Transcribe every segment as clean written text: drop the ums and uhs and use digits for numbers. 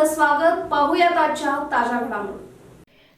स्वागत. पाहूयात आजच्या ताज्या घडामोडी.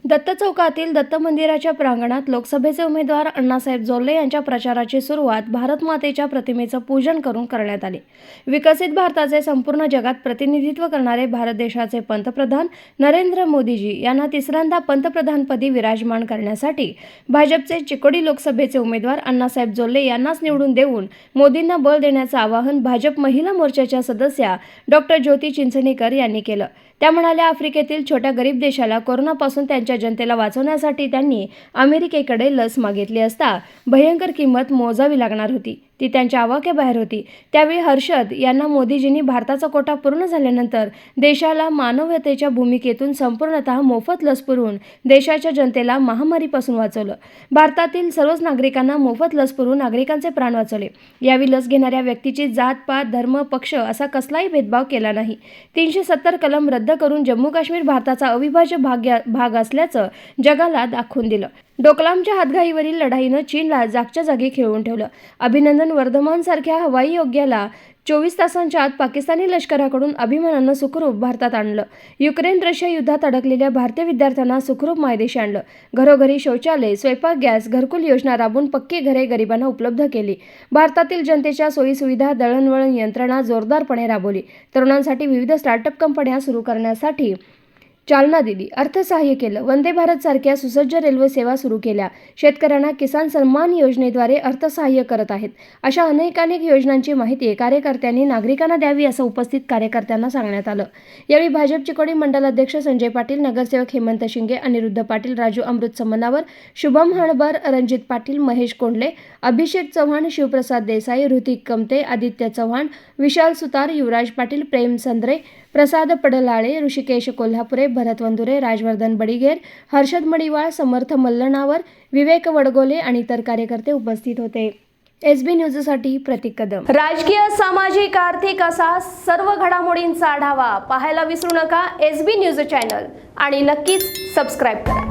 दत्त चौकातील दत्त मंदिराच्या प्रांगणात लोकसभेचे उमेदवार अण्णासाहेब जोल्ले यांच्या प्रचाराची सुरुवात भारत मातेच्या प्रतिमेचं पूजन करून करण्यात आली. विकसित भारताचे संपूर्ण जगात प्रतिनिधित्व करणारे भारत देशाचे पंतप्रधान नरेंद्र मोदीजी यांना तिसऱ्यांदा पंतप्रधानपदी विराजमान करण्यासाठी भाजपचे चिकोडी लोकसभेचे उमेदवार अण्णासाहेब जोल्ले यांनाच निवडून देऊन मोदींना बळ देण्याचं आवाहन भाजप महिला मोर्चाच्या सदस्या डॉक्टर ज्योती चिंचणीकर यांनी केलं. त्या म्हणाल्या, आफ्रिकेतील छोट्या गरीब देशाला कोरोनापासून त्यांच्या जनतेला वाचवण्यासाठी त्यांनी अमेरिकेकडे लस मागितली असता भयंकर किंमत मोजावी लागणार होती. ती त्यांच्या आवाक्याबाहेर होती. त्यावेळी हर्षद यांना मोदीजींनी भारताचा कोटा पूर्ण झाल्यानंतर देशाला मानवतेच्या भूमिकेतून संपूर्णतः मोफत लस पुरवून देशाच्या जनतेला महामारीपासून वाचवलं. भारतातील सर्वच नागरिकांना मोफत लस पुरवून नागरिकांचे प्राण वाचवले. यावेळी लस घेणाऱ्या व्यक्तीची जात, पात, धर्म, पक्ष असा कसलाही भेदभाव केला नाही. 370 कलम रद्द करून जम्मू काश्मीर भारताचा अविभाज्य भाग असल्याचं जगाला दाखवून दिलं. डोकलामच्या हातघाईवरील लढाईनं चीनला जागच्या जागी खिळवून ठेवलं. अभिनंदन वर्धमानसारख्या हवाई योद्ध्याला 24 तासांच्या आत पाकिस्तानी लष्कराकडून अभिमानानं सुखरूप भारतात आणलं. युक्रेन-रशिया युद्धात अडकलेल्या भारतीय विद्यार्थ्यांना सुखरूप मायदेशी आणलं. घरोघरी शौचालय, स्वयंपाक गॅस, घरकुल योजना राबवून पक्की घरे गरिबांना उपलब्ध केली. भारतातील जनतेच्या सोयीसुविधा, दळणवळण यंत्रणा जोरदारपणे राबवली. तरुणांसाठी विविध स्टार्टअप कंपन्या सुरू करण्यासाठी चालना दिली. अर्थसहाय्य केलं. वंदे भारत सारख्या सुसज्ज रेल्वे सेवा सुरू केल्या. शेतकऱ्यांना किसान सन्मान योजनेद्वारे अर्थसहाय्य करत आहेत. अशा अनेक योजनांची माहिती कार्यकर्त्यांनी नागरिकांना द्यावी असं उपस्थित कार्यकर्त्यांना सांगण्यात आलं. यावेळी भाजप चिकोडी मंडल अध्यक्ष संजय पाटील, नगरसेवक हेमंत शिंगे, अनिरुद्ध पाटील, राजू अमृत समनावर, शुभम हणबर, रणजित पाटील, महेश कोंडले, अभिषेक चव्हाण, शिवप्रसाद देसाई, ऋतिक कमते, आदित्य चव्हाण, विशाल सुतार, युवराज पाटील, प्रेम संद्रे, प्रसाद पडलाळे, ऋषिकेश कोल्हापुरे, भरत वंदुरे, राजवर्धन बडिगेर, हर्षद मडिवाळ, समर्थ मल्लणावर, विवेक वडगोले आणि इतर कार्यकर्ते उपस्थित होते. SB न्यूजसाठी प्रतीक कदम. राजकीय, सामाजिक, आर्थिक असा सर्व घडामोडींचा आढावा पाहायला विसरू नका SB न्यूज चॅनल आणि नक्कीच सबस्क्राईब करा.